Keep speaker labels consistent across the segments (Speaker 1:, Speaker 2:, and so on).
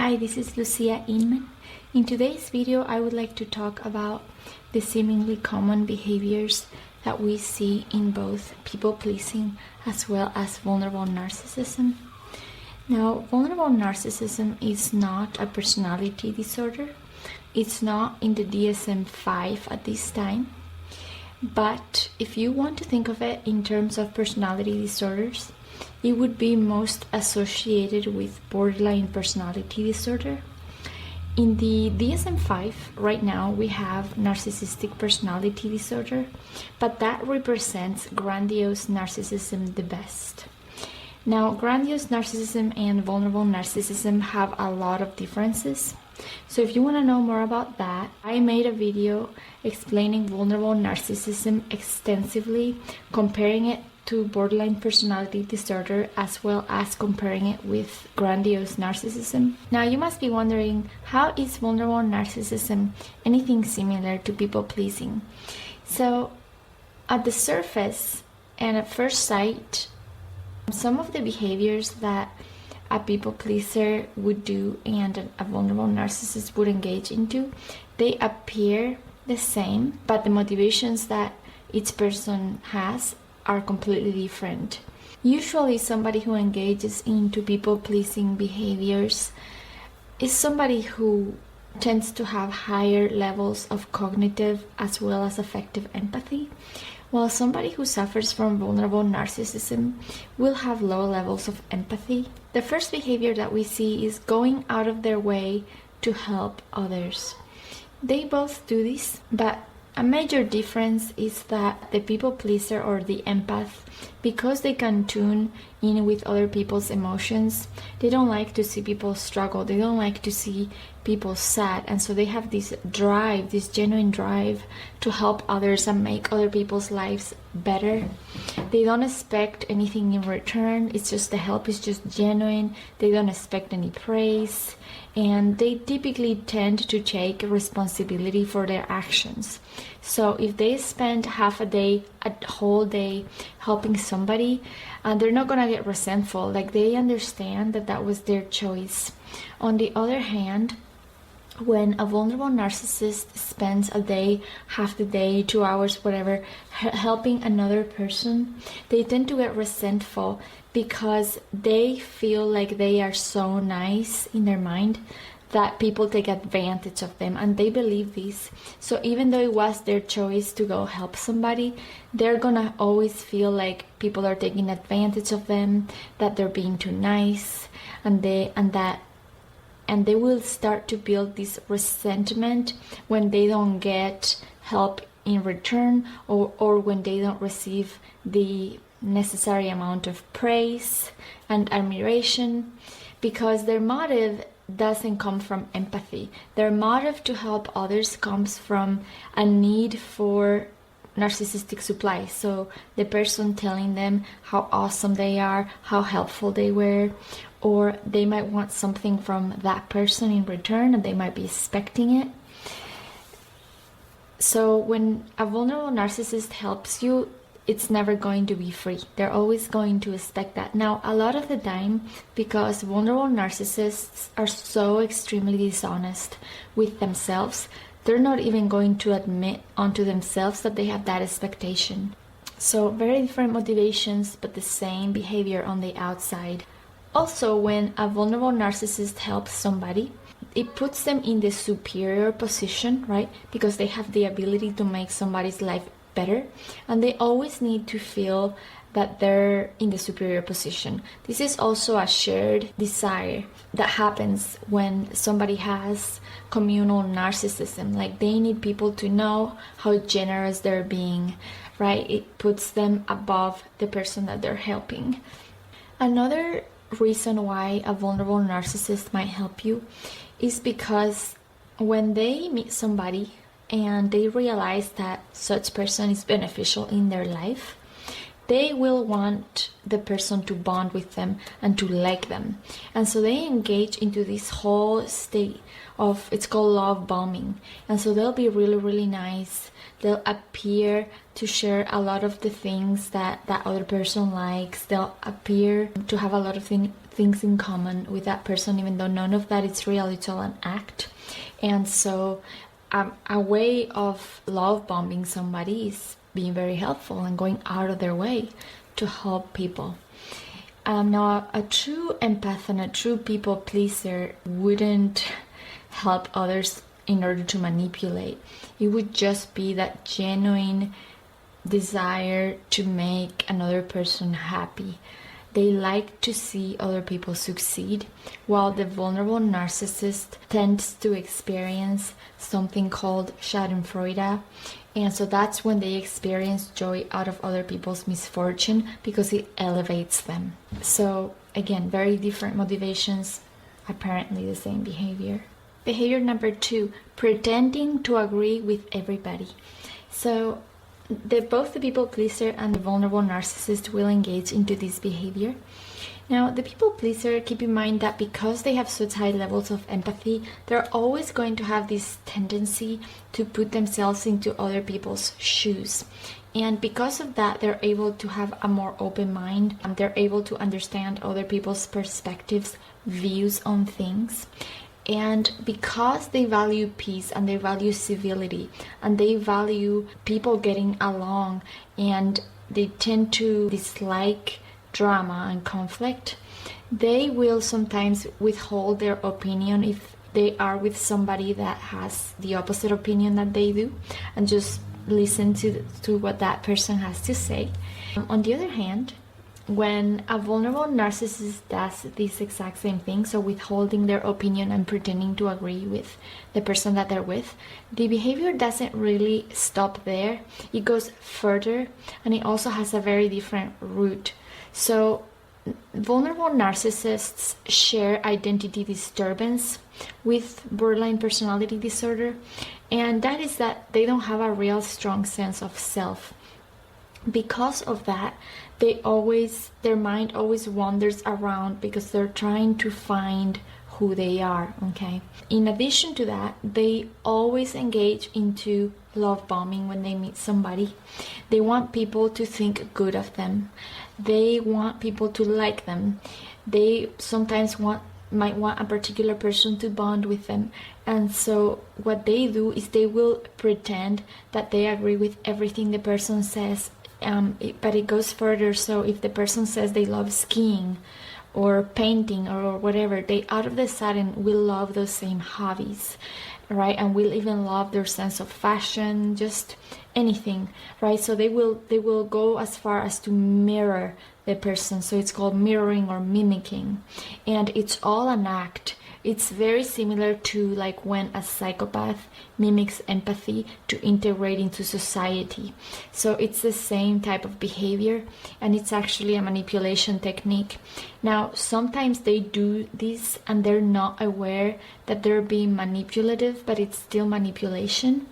Speaker 1: Hi, this is Lucia Inman. In today's video, I would like to talk about the seemingly common behaviors that we see in both people-pleasing as well as vulnerable narcissism. Now, vulnerable narcissism is not a personality disorder. It's not in the DSM-5 at this time. But if you want to think of it in terms of personality disorders, it would be most associated with borderline personality disorder. In the DSM-5, right now, we have narcissistic personality disorder, but that represents grandiose narcissism the best. Now, grandiose narcissism and vulnerable narcissism have a lot of differences. So if you want to know more about that, I made a video explaining vulnerable narcissism extensively, comparing it to borderline personality disorder as well as comparing it with grandiose narcissism. Now you must be wondering, how is vulnerable narcissism anything similar to people-pleasing? So at the surface and at first sight, some of the behaviors that a people pleaser would do and a vulnerable narcissist would engage into, they appear the same, but the motivations that each person has are completely different. Usually somebody who engages into people-pleasing behaviors is somebody who tends to have higher levels of cognitive as well as affective empathy, while somebody who suffers from vulnerable narcissism will have low levels of empathy. The first behavior that we see is going out of their way to help others. They both do this, but a major difference is that the people pleaser or the empath, because they can tune in with other people's emotions, they don't like to see people struggle, they don't like to see people sad, and so they have this drive, this genuine drive to help others and make other people's lives better. They don't expect anything in return, it's just the help is just genuine, they don't expect any praise, and they typically tend to take responsibility for their actions. So if they spend half a day, a whole day helping somebody, they're not gonna get resentful. Like, they understand that that was their choice. On the other hand, when a vulnerable narcissist spends a day, half the day, 2 hours, whatever, helping another person, they tend to get resentful because they feel like they are so nice in their mind that people take advantage of them, and they believe this. So even though it was their choice to go help somebody, they're gonna always feel like people are taking advantage of them, that they're being too nice, and they will start to build this resentment when they don't get help in return, or when they don't receive the necessary amount of praise and admiration, because their motive doesn't come from empathy. Their motive to help others comes from a need for narcissistic supply. So the person telling them how awesome they are, how helpful they were, or they might want something from that person in return and they might be expecting it. So when a vulnerable narcissist helps you, it's never going to be free. They're always going to expect that. Now, a lot of the time, because vulnerable narcissists are so extremely dishonest with themselves, they're not even going to admit onto themselves that they have that expectation. So very different motivations, but the same behavior on the outside. Also, when a vulnerable narcissist helps somebody, it puts them in the superior position, right? Because they have the ability to make somebody's life better, and they always need to feel that they're in the superior position. This is also a shared desire that happens when somebody has communal narcissism. Like, they need people to know how generous they're being, right? It puts them above the person that they're helping. Another reason why a vulnerable narcissist might help you is because when they meet somebody and they realize that such person is beneficial in their life, they will want the person to bond with them and to like them. And so they engage into this whole state of, it's called love bombing. And so they'll be really, really nice. They'll appear to share a lot of the things that that other person likes. They'll appear to have a lot of things in common with that person, even though none of that is real. It's all an act. And so a way of love bombing somebody is being very helpful and going out of their way to help people. Now, a true empath and a true people pleaser wouldn't help others in order to manipulate. It would just be that genuine desire to make another person happy. They like to see other people succeed, while the vulnerable narcissist tends to experience something called schadenfreude. And so that's when they experience joy out of other people's misfortune because it elevates them. So again, very different motivations, apparently the same behavior. Behavior number 2, pretending to agree with everybody. So both the people pleaser and the vulnerable narcissist will engage into this behavior. Now, the people pleaser, keep in mind that because they have such high levels of empathy, they're always going to have this tendency to put themselves into other people's shoes. And because of that, they're able to have a more open mind, and they're able to understand other people's perspectives, views on things. And because they value peace and they value civility and they value people getting along, and they tend to dislike drama and conflict, they will sometimes withhold their opinion if they are with somebody that has the opposite opinion that they do, and just listen to what that person has to say. On the other hand, when a vulnerable narcissist does this exact same thing, so withholding their opinion and pretending to agree with the person that they're with, the behavior doesn't really stop there. It goes further, and it also has a very different root. So vulnerable narcissists share identity disturbance with borderline personality disorder, and that is that they don't have a real strong sense of self. Because of that, their mind always wanders around because they're trying to find who they are, okay? In addition to that, they always engage into love bombing when they meet somebody. They want people to think good of them. They want people to like them. They sometimes might want a particular person to bond with them. And so what they do is they will pretend that they agree with everything the person says. But it goes further. So if the person says they love skiing or painting or whatever, they out of the sudden will love those same hobbies, right? And will even love their sense of fashion, just anything, right? So they will go as far as to mirror the person. So it's called mirroring or mimicking, and it's all an act. It's very similar to like when a psychopath mimics empathy to integrate into society. So it's the same type of behavior, and it's actually a manipulation technique. Now, sometimes they do this and they're not aware that they're being manipulative, but it's still manipulation,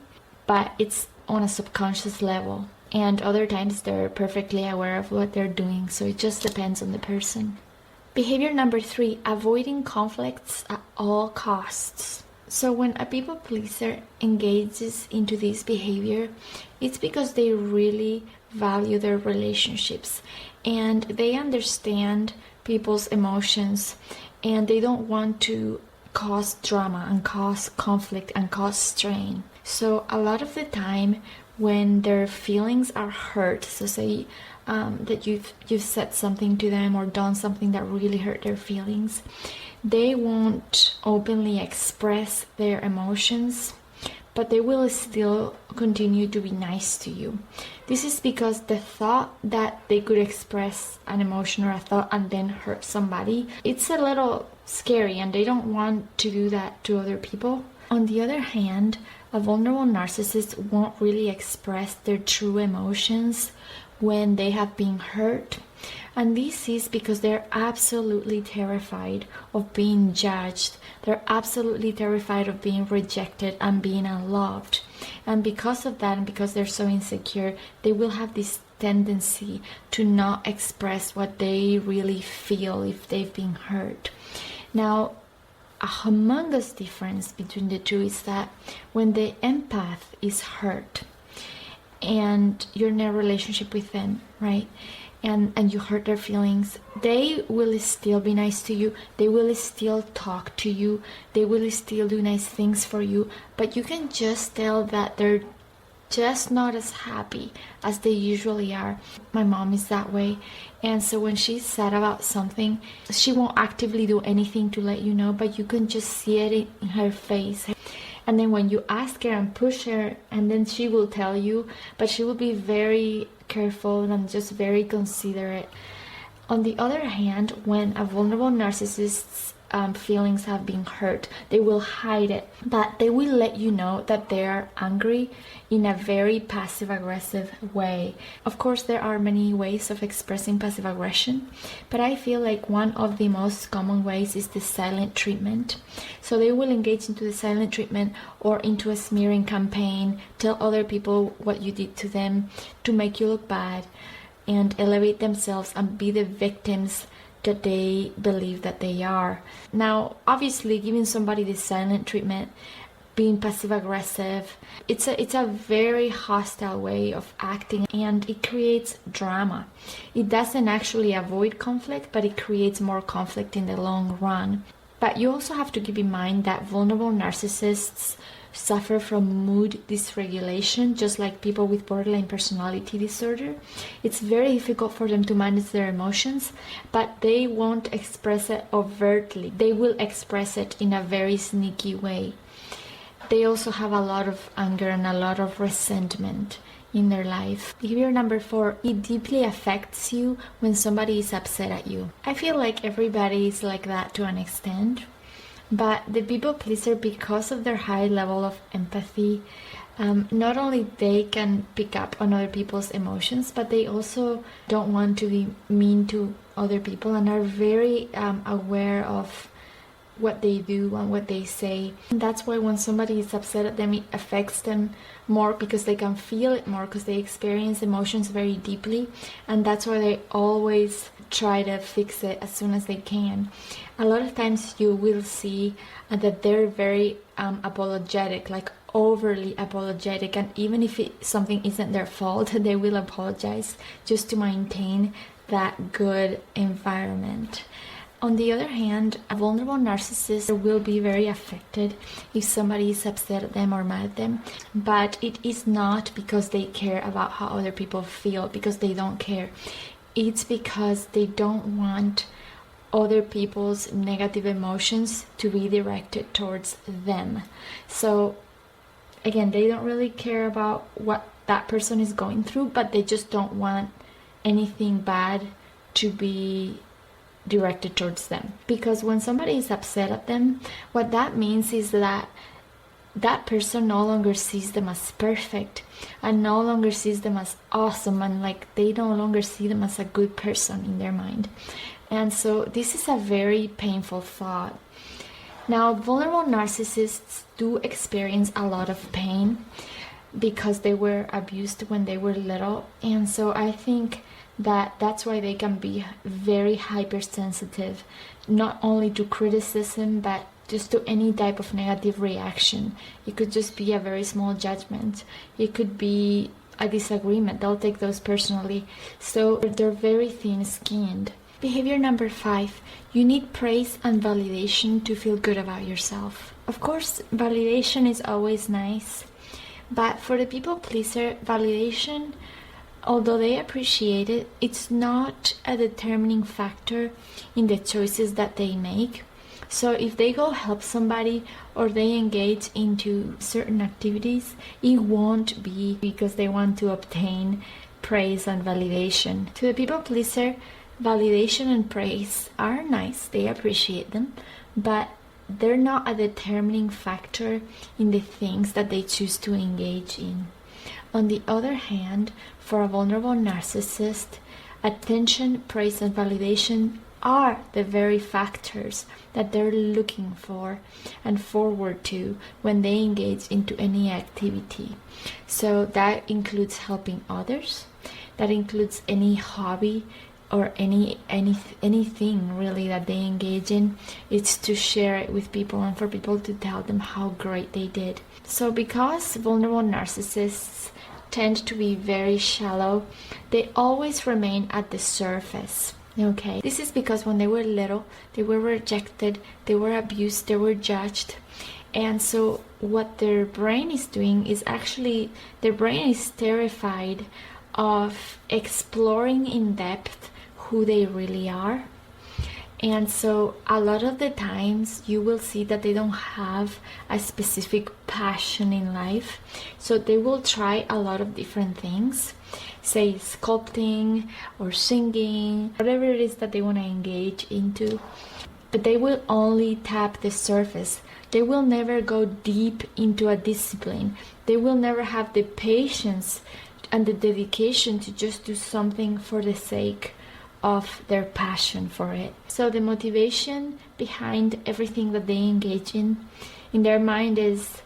Speaker 1: but it's on a subconscious level. And other times they're perfectly aware of what they're doing. So it just depends on the person. Behavior number 3, avoiding conflicts at all costs. So when a people pleaser engages into this behavior, it's because they really value their relationships and they understand people's emotions, and they don't want to cause drama and cause conflict and cause strain. So a lot of the time when their feelings are hurt, so say that you've said something to them or done something that really hurt their feelings, they won't openly express their emotions, but they will still continue to be nice to you. This is because the thought that they could express an emotion or a thought and then hurt somebody, it's a little scary, and they don't want to do that to other people. On the other hand, a vulnerable narcissist won't really express their true emotions when they have been hurt. And this is because they're absolutely terrified of being judged. They're absolutely terrified of being rejected and being unloved. And because of that, and because they're so insecure, they will have this tendency to not express what they really feel if they've been hurt. Now, a humongous difference between the two is that when the empath is hurt and you're in a relationship with them, right? And you hurt their feelings, they will still be nice to you, they will still talk to you, they will still do nice things for you, but you can just tell that they're just not as happy as they usually are. My mom is that way, and so when she's sad about something, she won't actively do anything to let you know, but you can just see it in her face. And then when you ask her and push her, and then she will tell you, but she will be very careful and just very considerate. On the other hand, when a vulnerable narcissist's feelings have been hurt, they will hide it, but they will let you know that they are angry in a very passive-aggressive way. Of course, there are many ways of expressing passive aggression, but I feel like one of the most common ways is the silent treatment. So they will engage into the silent treatment or into a smearing campaign, tell other people what you did to them to make you look bad, and elevate themselves and be the victims that they believe that they are. Now, obviously, giving somebody this silent treatment, being passive-aggressive, it's a very hostile way of acting, and it creates drama. It doesn't actually avoid conflict, but it creates more conflict in the long run. But you also have to keep in mind that vulnerable narcissists suffer from mood dysregulation, just like people with borderline personality disorder. It's very difficult for them to manage their emotions, but they won't express it overtly. They will express it in a very sneaky way. They also have a lot of anger and a lot of resentment in their life. Behavior number 4, it deeply affects you when somebody is upset at you. I feel like everybody is like that to an extent. But the people pleaser, because of their high level of empathy, not only they can pick up on other people's emotions, but they also don't want to be mean to other people and are very aware of what they do and what they say. And that's why when somebody is upset at them, it affects them more because they can feel it more, because they experience emotions very deeply, and that's why they always try to fix it as soon as they can. A lot of times you will see that they're very apologetic, like overly apologetic, and even if something isn't their fault, they will apologize just to maintain that good environment. On the other hand, a vulnerable narcissist will be very affected if somebody is upset at them or mad at them, but it is not because they care about how other people feel, because they don't care. It's because they don't want other people's negative emotions to be directed towards them. So again, they don't really care about what that person is going through, but they just don't want anything bad to be directed towards them. Because when somebody is upset at them, what that means is that that person no longer sees them as perfect and no longer sees them as awesome, and like they no longer see them as a good person in their mind. And so this is a very painful thought. Now, vulnerable narcissists do experience a lot of pain because they were abused when they were little, and so I think that's why they can be very hypersensitive, not only to criticism but just to any type of negative reaction. It could just be a very small judgment, it could be a disagreement, they'll take those personally, so they're very thin-skinned. Behavior number 5, you need praise and validation to feel good about yourself. Of course, validation is always nice, but for the people pleaser, validation, although they appreciate it, it's not a determining factor in the choices that they make. So if they go help somebody or they engage into certain activities, it won't be because they want to obtain praise and validation. To the people pleaser, validation and praise are nice, they appreciate them, but they're not a determining factor in the things that they choose to engage in. On the other hand, for a vulnerable narcissist, attention, praise, and validation are the very factors that they're looking for and forward to when they engage into any activity. So that includes helping others, that includes any hobby or anything really that they engage in. It's to share it with people and for people to tell them how great they did. So because vulnerable narcissists tend to be very shallow. They always remain at the surface. Okay, this is because when they were little, they were rejected, they were abused, they were judged. And so what their brain is doing is actually, their brain is terrified of exploring in depth who they really are. And so a lot of the times you will see that they don't have a specific passion in life. So they will try a lot of different things, say sculpting or singing, whatever it is that they want to engage into. But they will only tap the surface. They will never go deep into a discipline. They will never have the patience and the dedication to just do something for the sake of their passion for it. So the motivation behind everything that they engage in their mind is,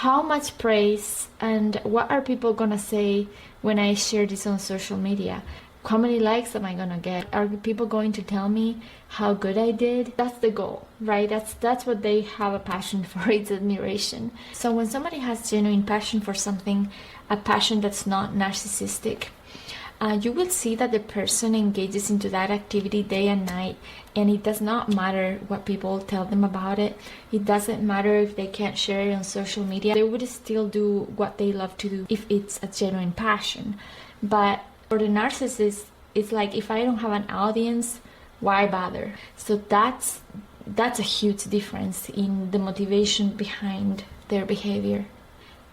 Speaker 1: how much praise and what are people gonna say when I share this on social media? How many likes am I gonna get? Are people going to tell me how good I did? That's the goal, right? That's what they have a passion for. It's admiration. So when somebody has genuine passion for something, a passion that's not narcissistic, you will see that the person engages into that activity day and night, and it does not matter what people tell them about it. It doesn't matter if they can't share it on social media. They would still do what they love to do if it's a genuine passion. But for the narcissist, it's like, if I don't have an audience, why bother? So that's a huge difference in the motivation behind their behavior.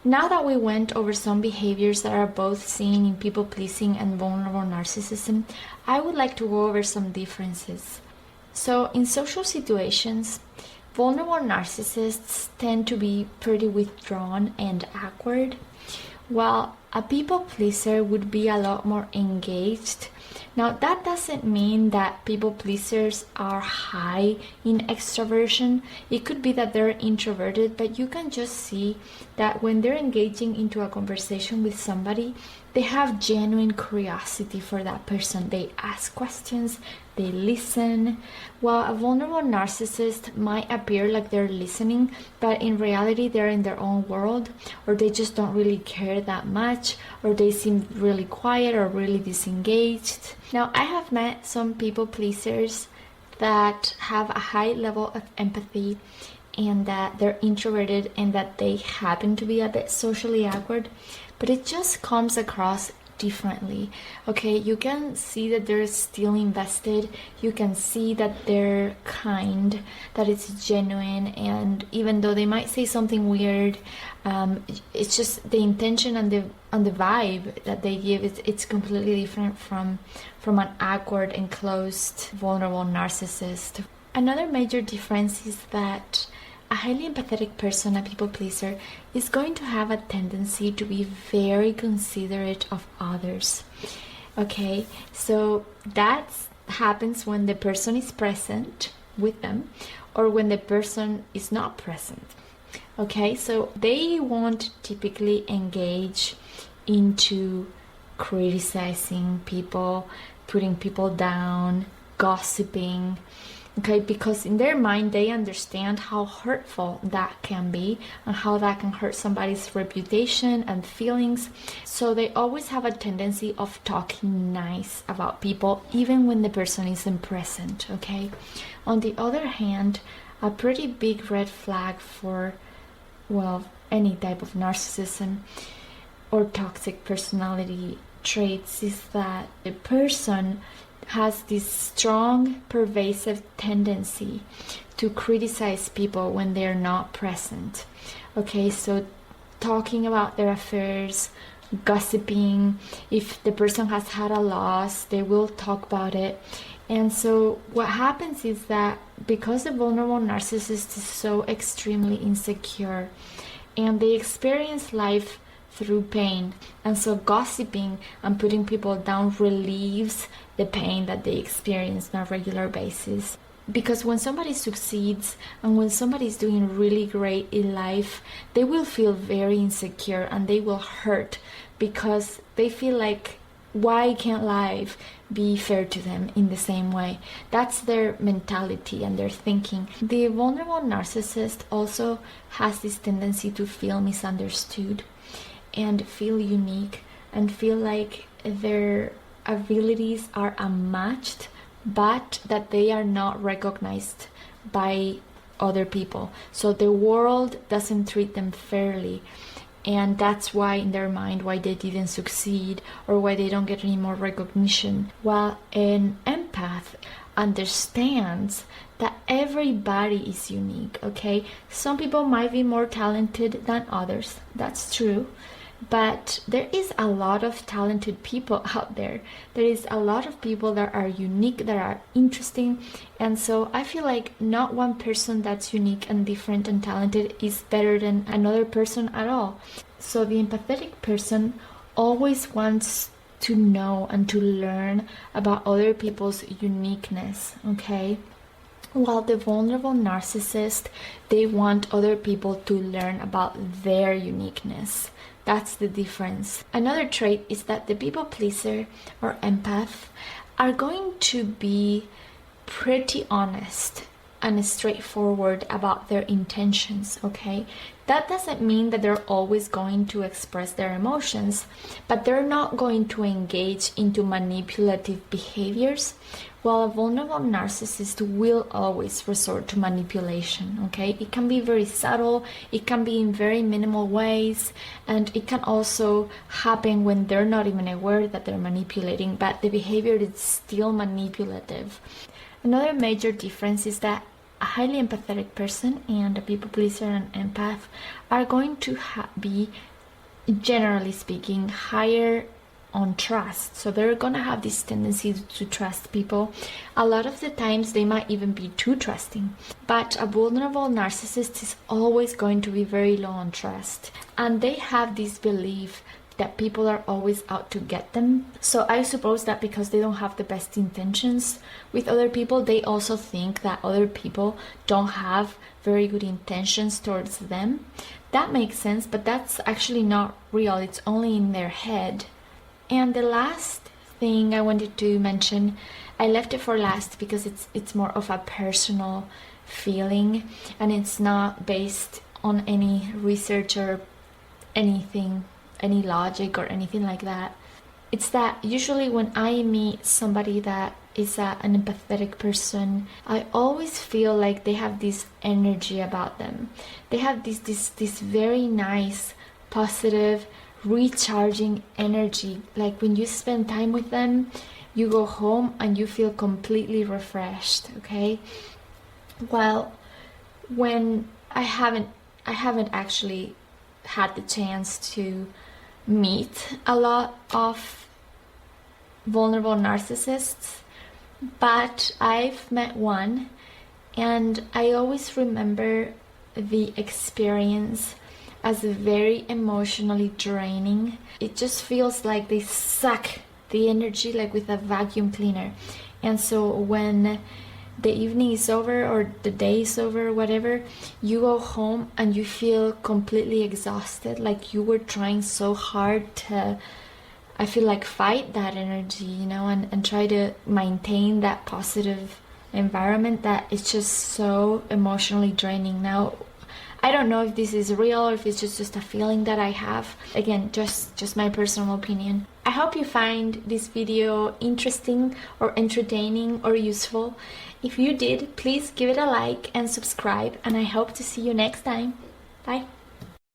Speaker 1: Now that we went over some behaviors that are both seen in people-pleasing and vulnerable narcissism, I would like to go over some differences. So in social situations, vulnerable narcissists tend to be pretty withdrawn and awkward, while a people-pleaser would be a lot more engaged. Now, that doesn't mean that people-pleasers are high in extroversion. It could be that they're introverted, but you can just see that when they're engaging into a conversation with somebody, they have genuine curiosity for that person. They ask questions, they listen. While a vulnerable narcissist might appear like they're listening, but in reality they're in their own world, or they just don't really care that much, or they seem really quiet or really disengaged. Now, I have met some people pleasers that have a high level of empathy and that they're introverted and that they happen to be a bit socially awkward, but it just comes across differently. Okay, you can see that they're still invested, you can see that they're kind, that it's genuine, and even though they might say something weird, it's just the intention and the vibe that they give, it's completely different from an awkward, enclosed, vulnerable narcissist. Another major difference is that a highly empathetic person, a people pleaser, is going to have a tendency to be very considerate of others. Okay, so that happens when the person is present with them or when the person is not present. Okay, so they won't typically engage into criticizing people, putting people down, gossiping. Okay, because in their mind they understand how hurtful that can be and how that can hurt somebody's reputation and feelings. So they always have a tendency of talking nice about people even when the person isn't present. Okay, on the other hand, a pretty big red flag for, well, any type of narcissism or toxic personality traits is that the person has this strong, pervasive tendency to criticize people when they're not present. Okay, so talking about their affairs, gossiping, if the person has had a loss, they will talk about it. And so what happens is that because the vulnerable narcissist is so extremely insecure and they experience life through pain, and so gossiping and putting people down relieves the pain that they experience on a regular basis. Because when somebody succeeds and when somebody is doing really great in life, they will feel very insecure and they will hurt because they feel like, why can't life be fair to them in the same way? That's their mentality and their thinking. The vulnerable narcissist also has this tendency to feel misunderstood. and feel unique and feel like their abilities are unmatched, but that they are not recognized by other people. So the world doesn't treat them fairly, and that's why in their mind why they didn't succeed or why they don't get any more recognition. While an empath understands that everybody is unique, okay? Some people might be more talented than others, that's true, but there is a lot of talented people out there. There is a lot of people that are unique, that are interesting, and so I feel like not one person that's unique and different and talented is better than another person at all. So the empathetic person always wants to know and to learn about other people's uniqueness, okay? While the vulnerable narcissist, they want other people to learn about their uniqueness. That's the difference. Another trait is that the people pleaser or empath are going to be pretty honest and straightforward about their intentions, okay? That doesn't mean that they're always going to express their emotions, but they're not going to engage into manipulative behaviors, while a vulnerable narcissist will always resort to manipulation, okay? It can be very subtle, it can be in very minimal ways, and it can also happen when they're not even aware that they're manipulating, but the behavior is still manipulative. Another major difference is that a highly empathetic person and a people pleaser and empath are going to be, generally speaking, higher on trust. So they're gonna have this tendency to trust people. A lot of the times they might even be too trusting. But a vulnerable narcissist is always going to be very low on trust. And they have this belief that people are always out to get them. So I suppose that because they don't have the best intentions with other people, they also think that other people don't have very good intentions towards them. That makes sense, but that's actually not real. It's only in their head. And the last thing I wanted to mention, I left it for last because it's more of a personal feeling and it's not based on any research or anything, any logic or anything like that. It's that usually when I meet somebody that is an empathetic person, I always feel like they have this energy about them. They have this very nice, positive, recharging energy. Like when you spend time with them, you go home and you feel completely refreshed, okay? Well, when I haven't actually had the chance to meet a lot of vulnerable narcissists, but I've met one, and I always remember the experience as very emotionally draining. It just feels like they suck the energy like with a vacuum cleaner. And so when the evening is over or the day is over or whatever, you go home and you feel completely exhausted, like you were trying so hard to, I feel like, fight that energy, you know, and try to maintain that positive environment that it's just so emotionally draining. Now, I don't know if this is real or if it's just a feeling that I have. Again, just my personal opinion. I hope you find this video interesting or entertaining or useful. If you did, please give it a like and subscribe, and I hope to see you next time. Bye.